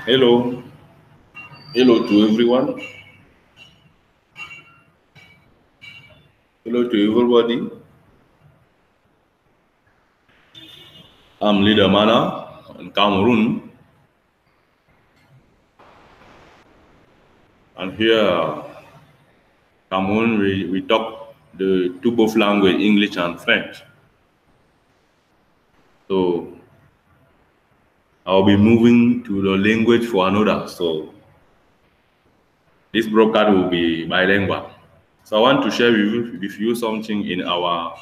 Hello. Hello to everyone. Hello to everybody. I'm Leader Mana in Cameroon. And here, Cameroon, we talk the two both language, English and French. So I'll be moving to the language for another. So this broadcast will be bilingual. So I want to share with you something in our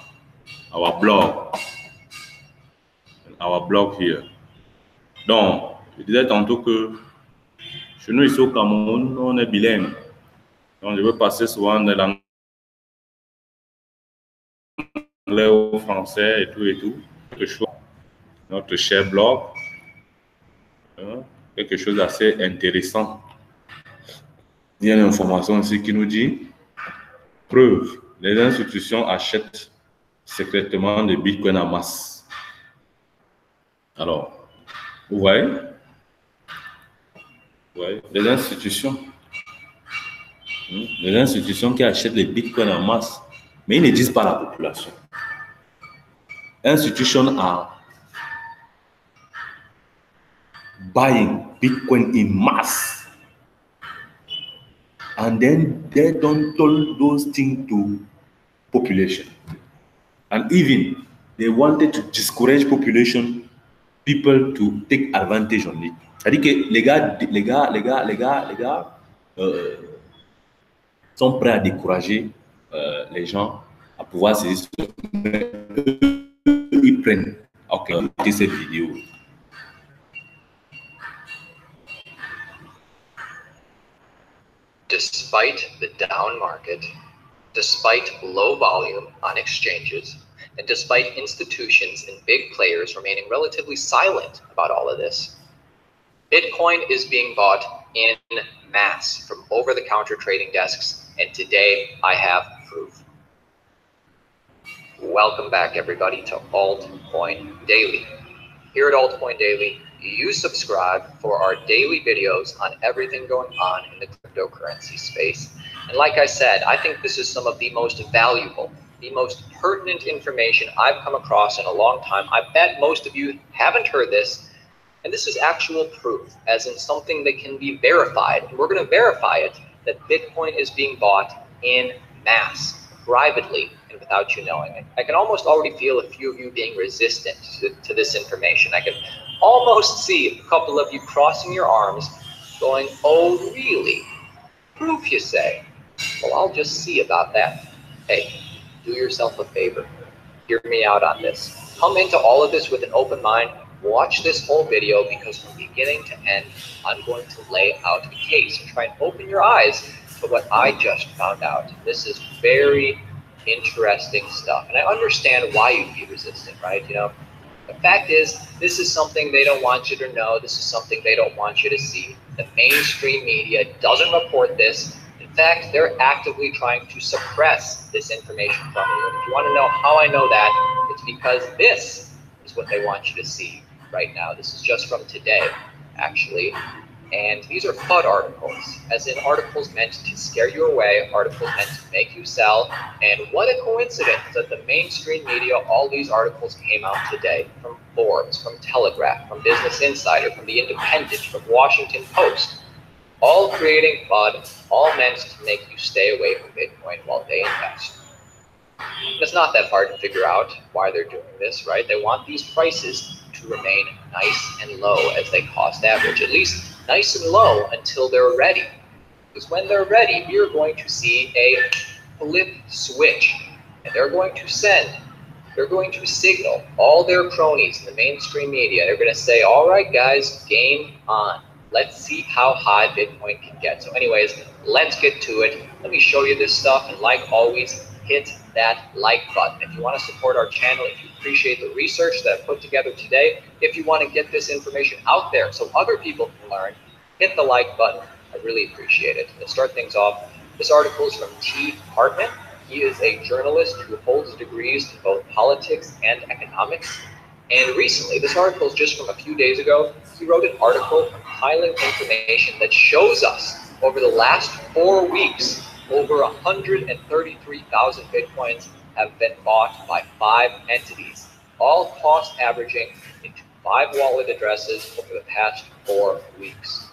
blog here. Donc, je disais tantôt que chez nous ici au Cameroun, on est bilingue. Donc je veux passer souvent de l'anglais au français et tout. Quelque chose, notre cher blog, hein, quelque chose d'assez intéressant. Il y a une information ici qui nous dit preuve, les institutions achètent secrètement des bitcoins en masse. Alors, vous voyez, les institutions qui achètent les bitcoins en masse, mais ils ne disent pas à la population. Institutions are buying bitcoin in mass, and then they don't tell those things to population. And even they wanted to discourage people to take advantage on it. C'est-à-dire que les gars sont prêts à décourager les gens à pouvoir saisir. Ils prennent. Ok, écoutez cette vidéo. Despite the down market, despite low volume on exchanges, and despite institutions and big players remaining relatively silent about all of this, Bitcoin is being bought in mass from over-the-counter trading desks, and today I have proof. Welcome back, everybody, to Altcoin Daily. Here at Altcoin Daily, you subscribe for our daily videos on everything going on in the cryptocurrency space. And like I said, I think this is some of the most valuable, the most pertinent information I've come across in a long time. I bet most of you haven't heard this, and this is actual proof, as in something that can be verified. And we're going to verify it, that Bitcoin is being bought in mass, privately, and without you knowing it. I can almost already feel a few of you being resistant to this information. I can almost see a couple of you crossing your arms going, oh, really? Proof, you say? Well, I'll just see about that. Hey, do yourself a favor. Hear me out on this. Come into all of this with an open mind. Watch this whole video, because from beginning to end, I'm going to lay out a case and try and open your eyes to what I just found out. This is very interesting stuff. And I understand why you'd be resistant, right? You know, the fact is, this is something they don't want you to know. This is something they don't want you to see. The mainstream media doesn't report this. In fact, they're actively trying to suppress this information from you. And if you want to know how I know that, it's because this is what they want you to see right now. This is just from today, actually. And these are FUD articles, as in articles meant to scare you away, articles meant to make you sell. And what a coincidence that the mainstream media, all these articles came out today from Forbes, from Telegraph, from Business Insider, from The Independent, from Washington Post, all creating FUD, all meant to make you stay away from Bitcoin while they invest. And it's not that hard to figure out why they're doing this, right? They want these prices to remain nice and low as they cost average, at least nice and low until they're ready. Because when they're ready, you're going to see a flip switch, and they're going to signal all their cronies in the mainstream media. They're going to say, all right, guys, game on. Let's see how high Bitcoin can get. So anyways, let's get to it. Let me show you this stuff. And like always, hit that like button. If you want to support our channel, if you appreciate the research that I put together today, if you want to get this information out there so other people can learn, hit the like button. I really appreciate it. To start things off, this article is from T. Hartman. He is a journalist who holds degrees in both politics and economics. And recently, this article is just from a few days ago, he wrote an article compiling information that shows us over the last 4 weeks, over 133,000 Bitcoins have been bought by 5 entities, all cost averaging into 5 wallet addresses over the past 4 weeks.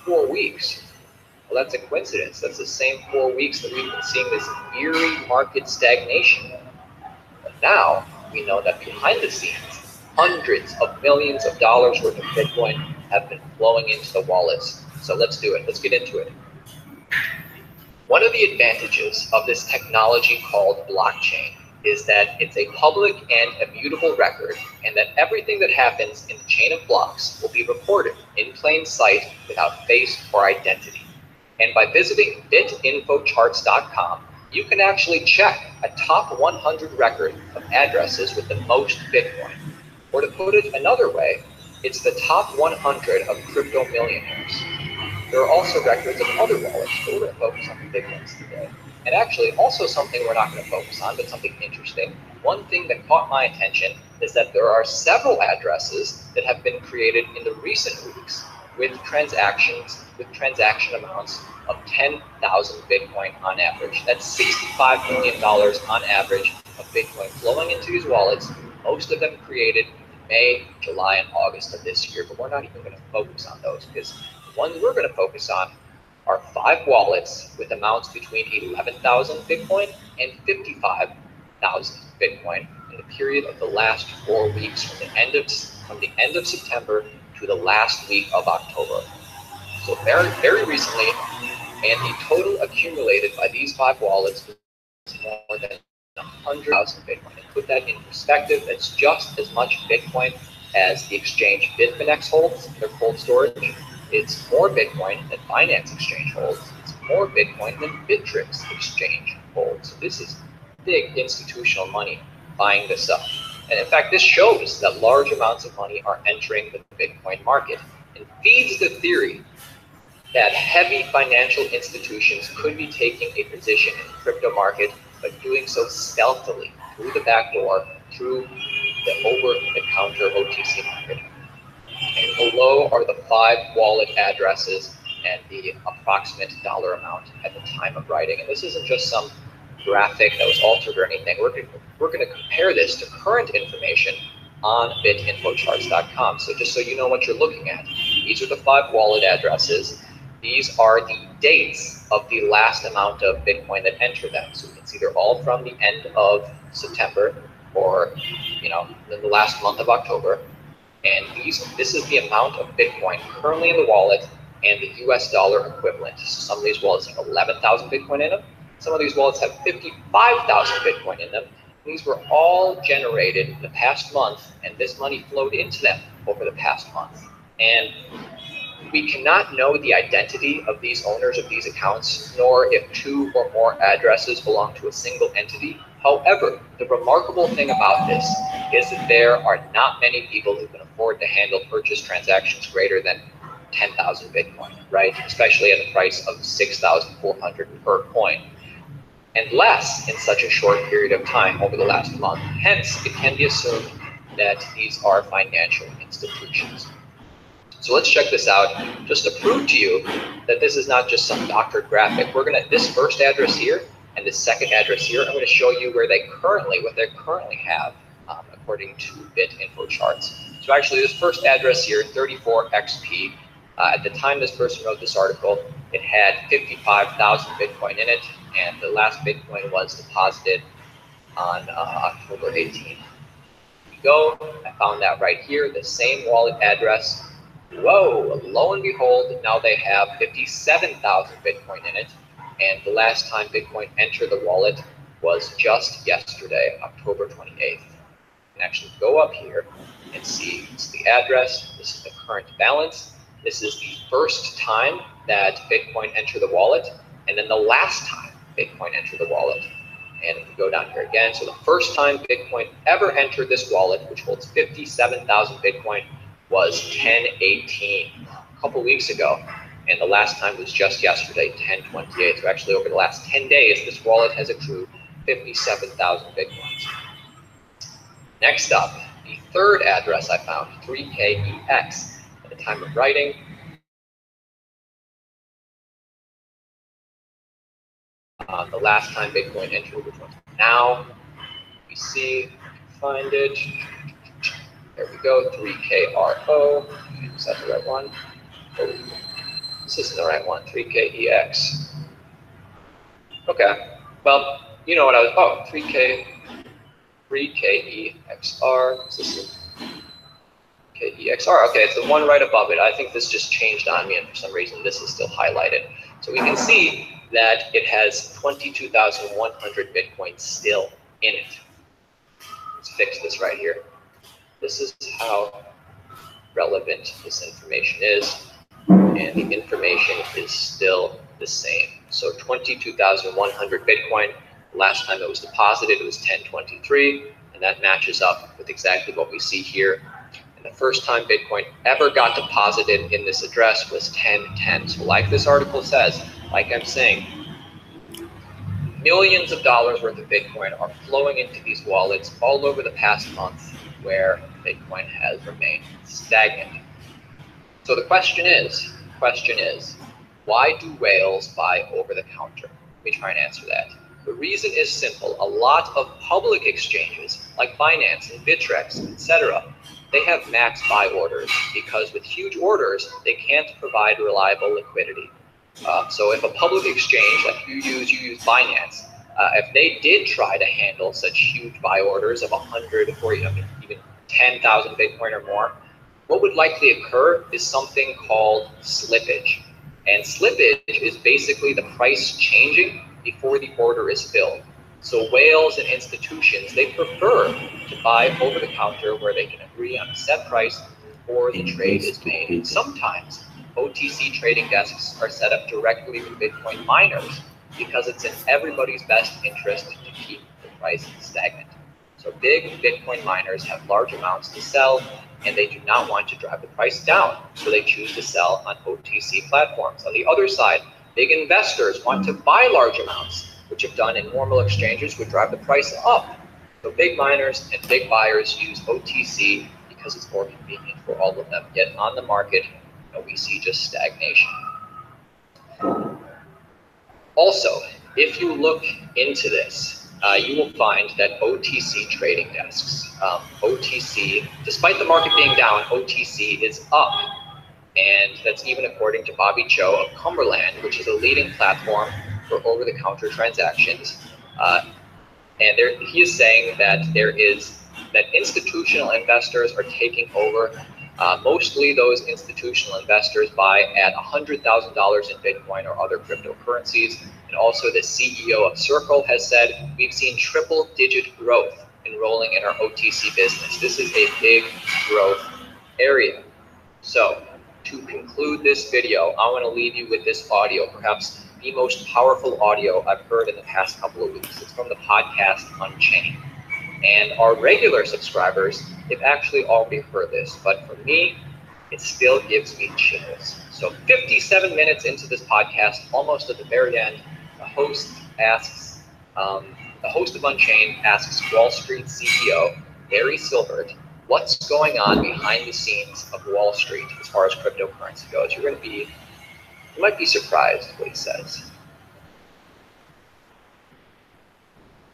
4 weeks? Well, that's a coincidence. That's the same 4 weeks that we've been seeing this eerie market stagnation. But now we know that behind the scenes, hundreds of millions of dollars worth of Bitcoin have been flowing into the wallets. So let's do it. Let's get into it. One of the advantages of this technology called blockchain is that it's a public and immutable record, and that everything that happens in the chain of blocks will be reported in plain sight without face or identity. And by visiting bitinfocharts.com, you can actually check a top 100 record of addresses with the most Bitcoin. Or to put it another way, it's the top 100 of crypto millionaires. There are also records of other wallets, but we're going to focus on the big ones today. And actually, also something we're not going to focus on, but something interesting. One thing that caught my attention is that there are several addresses that have been created in the recent weeks with transaction amounts of 10,000 Bitcoin on average. That's $65 million on average of Bitcoin flowing into these wallets, most of them created in May, July, and August of this year. But we're not even going to focus on those, because the ones we're going to focus on are 5 wallets with amounts between 11,000 Bitcoin and 55,000 Bitcoin in the period of the last 4 weeks, from the end of September to the last week of October. So very recently, and the total accumulated by these 5 wallets is more than 100,000 Bitcoin. And put that in perspective, that's just as much Bitcoin as the exchange Bitfinex holds, their cold storage. It's more Bitcoin than Binance Exchange holds. It's more Bitcoin than Bittrex Exchange holds. So this is big institutional money buying this up. And in fact, this shows that large amounts of money are entering the Bitcoin market and feeds the theory that heavy financial institutions could be taking a position in the crypto market, but doing so stealthily through the back door, through the over-the-counter OTC market. And below are the 5 wallet addresses and the approximate dollar amount at the time of writing. And this isn't just some graphic that was altered or anything. We're going to compare this to current information on bitinfocharts.com. So just so you know what you're looking at, these are the 5 wallet addresses. These are the dates of the last amount of Bitcoin that entered them. So it's either all from the end of September or, the last month of October. And this is the amount of Bitcoin currently in the wallet and the US dollar equivalent. So some of these wallets have 11,000 Bitcoin in them. Some of these wallets have 55,000 Bitcoin in them. These were all generated in the past month, and this money flowed into them over the past month. And we cannot know the identity of these owners of these accounts, nor if 2 or more addresses belong to a single entity. However, the remarkable thing about this is that there are not many people who can afford to handle purchase transactions greater than 10,000 Bitcoin, right? Especially at the price of 6,400 per coin, and less in such a short period of time over the last month. Hence, it can be assumed that these are financial institutions. So let's check this out, just to prove to you that this is not just some doctored graphic. This first address here and this second address here, I'm going to show you what they currently have, according to BitInfoCharts. So actually, this first address here, 34XP, at the time this person wrote this article, it had 55,000 Bitcoin in it, and the last Bitcoin was deposited on October 18th. I found that right here, the same wallet address. Whoa, lo and behold, now they have 57,000 Bitcoin in it, and the last time Bitcoin entered the wallet was just yesterday, October 28th. You can actually go up here and see it's the address, this is the current balance, this is the first time that Bitcoin entered the wallet, and then the last time Bitcoin entered the wallet. And if we go down here again, so the first time Bitcoin ever entered this wallet, which holds 57,000 Bitcoin, was 10/18, a couple weeks ago, and the last time was just yesterday, 10/28. So actually, over the last 10 days, this wallet has accrued 57,000 Bitcoins. Next up, third address I found, 3KEX. At the time of writing, the last time Bitcoin entered, which was now. We see, find it. There we go, 3KRO. Is that the right one? Oh, this isn't the right one, 3KEX. Okay, well, you know what I was, oh, 3KEXR. Is this KEXR? Okay, it's the one right above it. I think this just changed on me, and for some reason this is still highlighted. So we can see that it has 22,100 Bitcoin still in it. Let's fix this right here. This is how relevant this information is, and the information is still the same. So 22,100 Bitcoin. Last time it was deposited, it was 1023, and that matches up with exactly what we see here. And the first time Bitcoin ever got deposited in this address was 1010. So like this article says, like I'm saying, millions of dollars worth of Bitcoin are flowing into these wallets all over the past month, where Bitcoin has remained stagnant. So the question is, why do whales buy over the counter? Let me try and answer that. The reason is simple. A lot of public exchanges like Binance and Bittrex, etc., they have max buy orders because with huge orders, they can't provide reliable liquidity. So if a public exchange like you use Binance, if they did try to handle such huge buy orders of 100 or even 10,000 Bitcoin or more, what would likely occur is something called slippage. And slippage is basically the price changing before the order is filled. So whales and institutions, they prefer to buy over the counter where they can agree on a set price before the trade is made. And sometimes OTC trading desks are set up directly with Bitcoin miners because it's in everybody's best interest to keep the price stagnant. So big Bitcoin miners have large amounts to sell, and they do not want to drive the price down, so they choose to sell on OTC platforms. On the other side, big investors want to buy large amounts, which if done in normal exchanges would drive the price up. So big miners and big buyers use OTC because it's more convenient for all of them. Yet on the market, we see just stagnation. Also, if you look into this, you will find that OTC trading desks, OTC, despite the market being down, OTC is up. And that's even according to Bobby Cho of Cumberland, which is a leading platform for over-the-counter transactions. And he is saying that that institutional investors are taking over. Mostly those institutional investors buy at $100,000 in Bitcoin or other cryptocurrencies. And also the CEO of Circle has said, we've seen triple-digit growth enrolling in our OTC business. This is a big growth area. So to conclude this video, I want to leave you with this audio, perhaps the most powerful audio I've heard in the past couple of weeks. It's from the podcast Unchained. And our regular subscribers, they've actually already heard this, but for me, it still gives me chills. So 57 minutes into this podcast, almost at the very end, the host of Unchained asks Wall Street CEO Larry Silbert, what's going on behind the scenes of Wall Street as far as cryptocurrency goes? You might be surprised what he says.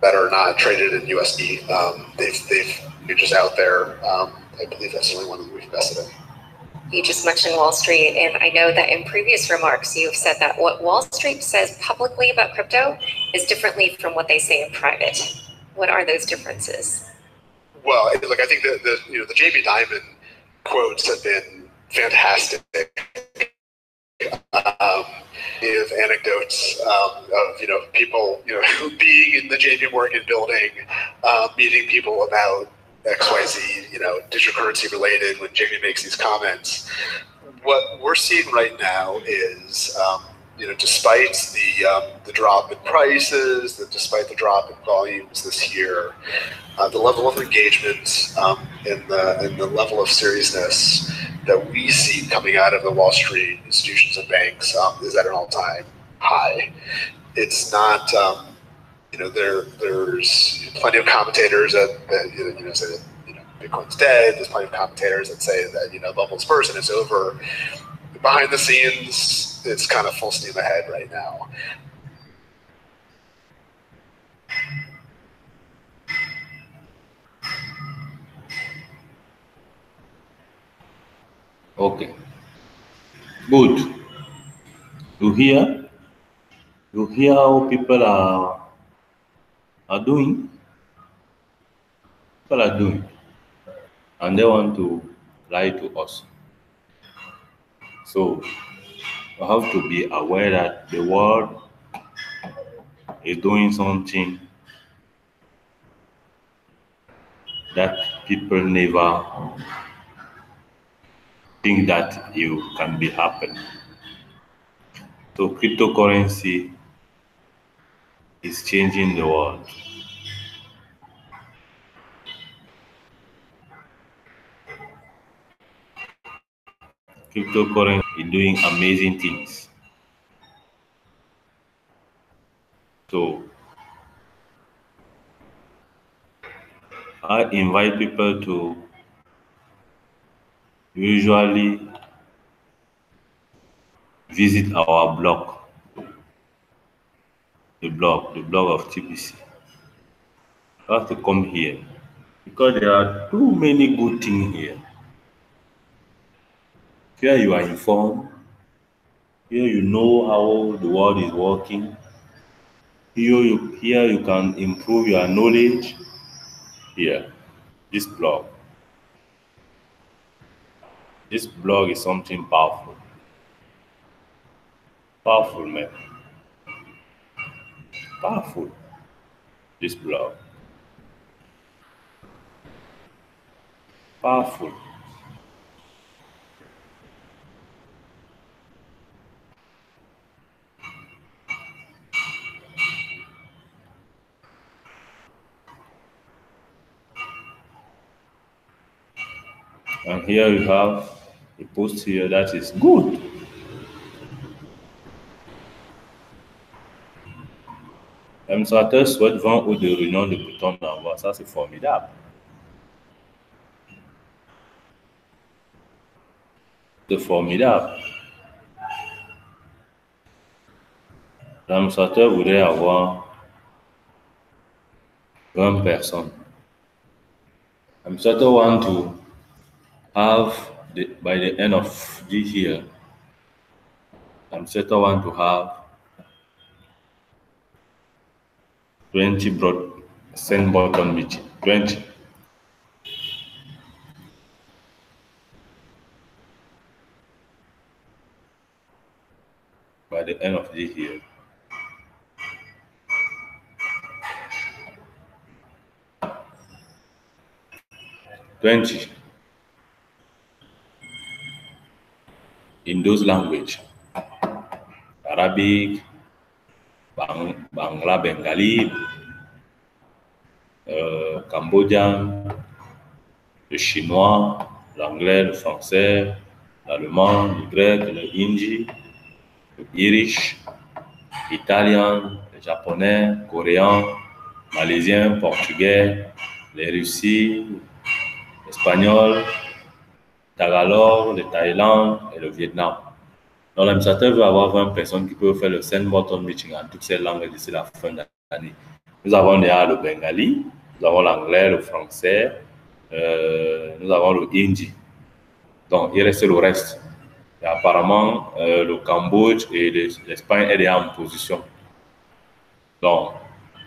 That are not traded in USD. They're just out there. I believe that's the only one that we've invested in. You just mentioned Wall Street, and I know that in previous remarks you've said that what Wall Street says publicly about crypto is differently from what they say in private. What are those differences? Well, look, I think the Jamie Dimon quotes have been fantastic. Give anecdotes of people being in the JP Morgan building, meeting people about XYZ digital currency related when Jamie makes these comments. What we're seeing right now is despite the drop in prices, despite the drop in volumes this year, the level of engagement and the level of seriousness that we see coming out of the Wall Street institutions and banks is at an all-time high. It's not, there's plenty of commentators that say that Bitcoin's dead. There's plenty of commentators that say that, you know, bubbles burst and it's over. Behind the scenes, it's kind of full steam ahead right now. Okay. Good. You hear how people are doing? People are doing. And they want to lie to us. So we have to be aware that the world is doing something that people never think that it can be happen. So cryptocurrency is changing the world. Cryptocurrency is doing amazing things. So I invite people to usually visit our blog, the blog of TBC. You have to come here because there are too many good things here. Here you are informed. Here you know how the world is working. Here you can improve your knowledge. Here, this blog. This blog is something powerful. Powerful, man. Powerful. This blog. Powerful. And here you have a post here that is good. M-Sater souhaite 20 ou de réunions de boutons d'envoi. Ça, c'est formidable. C'est formidable. M-Sater voudrait avoir 20 personnes. M-Sater want to have, by the end of this year, M-Sater want to have 20 send button meeting. 20. By the end of this year. In those languages, Arabic, Bangla, Bengali, Cambodgian, le chinois, l'anglais, le français, l'allemand, le grec, le hindi, le irish, l'italien, le japonais, coréen, malaisien, portugais, les russie, l'espagnol, tagalog, le Thaïlande et le Vietnam. Donc, l'administrateur veut avoir 20 personnes qui peuvent faire le send button meeting en toutes ces langues d'ici la fin de l'année. Nous avons déjà le bengali, nous avons l'anglais, le français, nous avons le hindi. Donc, il reste le reste. Et apparemment, le Cambodge et l'Espagne est déjà en position. Donc,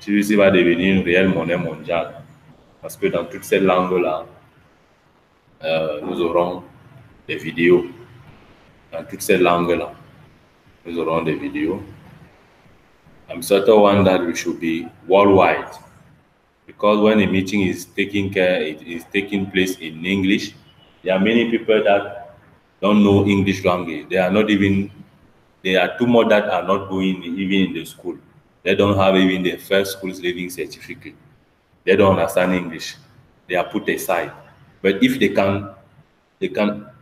TBC va devenir une réelle monnaie mondiale. Parce que dans toutes ces langues-là, nous aurons des vidéos. Dans toutes ces langues-là, nous aurons des vidéos. I'm certain one that we should be worldwide. Because when a meeting is taking place in English, there are many people that don't know English language. There are too much that are not going even in the school. They don't have even their first school's leaving certificate. They don't understand English. They are put aside. But if they can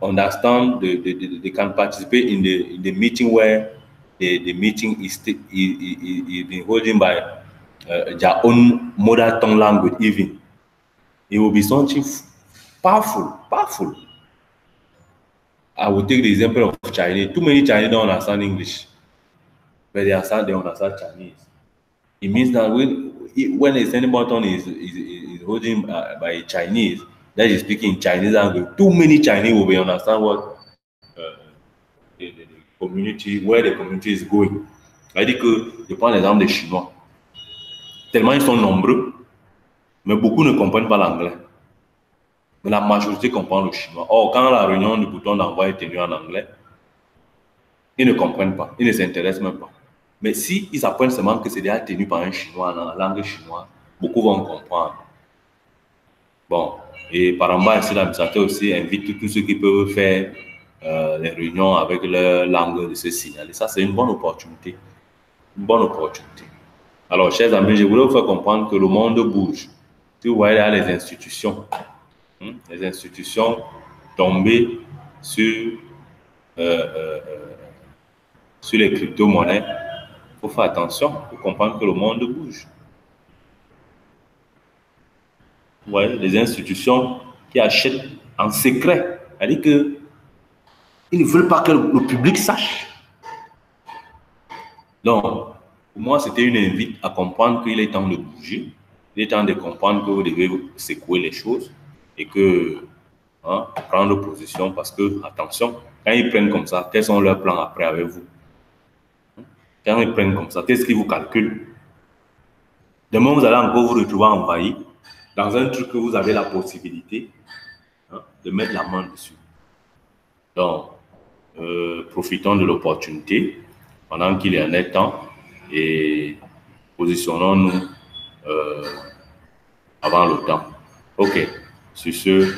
understand, they can participate in the meeting where the meeting is being holding by their own mother tongue language even. It will be something powerful, powerful. I will take the example of Chinese. Too many Chinese don't understand English, but they understand Chinese. It means that when a sending button is holding by a Chinese that is speaking Chinese language, too many Chinese will be understand what the community, where the community is going. C'est-à-dire que, je prends l'exemple des Chinois. Tellement ils sont nombreux, mais beaucoup ne comprennent pas l'anglais. Mais la majorité comprend le chinois. Or, quand la réunion du bouton d'envoi est tenue en anglais, ils ne comprennent pas, ils ne s'intéressent même pas. Mais si ils apprennent seulement que c'est déjà tenu par un chinois dans la langue chinoise, beaucoup vont comprendre. Bon, et par en bas, ici, l'administrateur aussi invite tous ceux qui peuvent faire les réunions avec leur langue de se signaler. Ça, c'est une bonne opportunité. Une bonne opportunité. Alors, chers amis, je voulais vous faire comprendre que le monde bouge. Si vous voyez là les institutions tombées sur les crypto-monnaies, il faut faire attention pour comprendre que le monde bouge. Vous voyez, les institutions qui achètent en secret, c'est-à-dire qu'ils ne veulent pas que le public sache. Donc, pour moi, c'était une invite à comprendre qu'il est temps de bouger, il est temps de comprendre que vous devez secouer les choses et que prendre position parce que, attention, quand ils prennent comme ça, quels sont leurs plans après avec vous? Quand ils prennent comme ça, qu'est-ce qu'ils vous calculent? Demain, vous allez encore vous retrouver envahi dans un truc que vous avez la possibilité de mettre la main dessus. Donc, profitons de l'opportunité pendant qu'il y en est temps et positionnons-nous avant le temps. Ok, sur ce,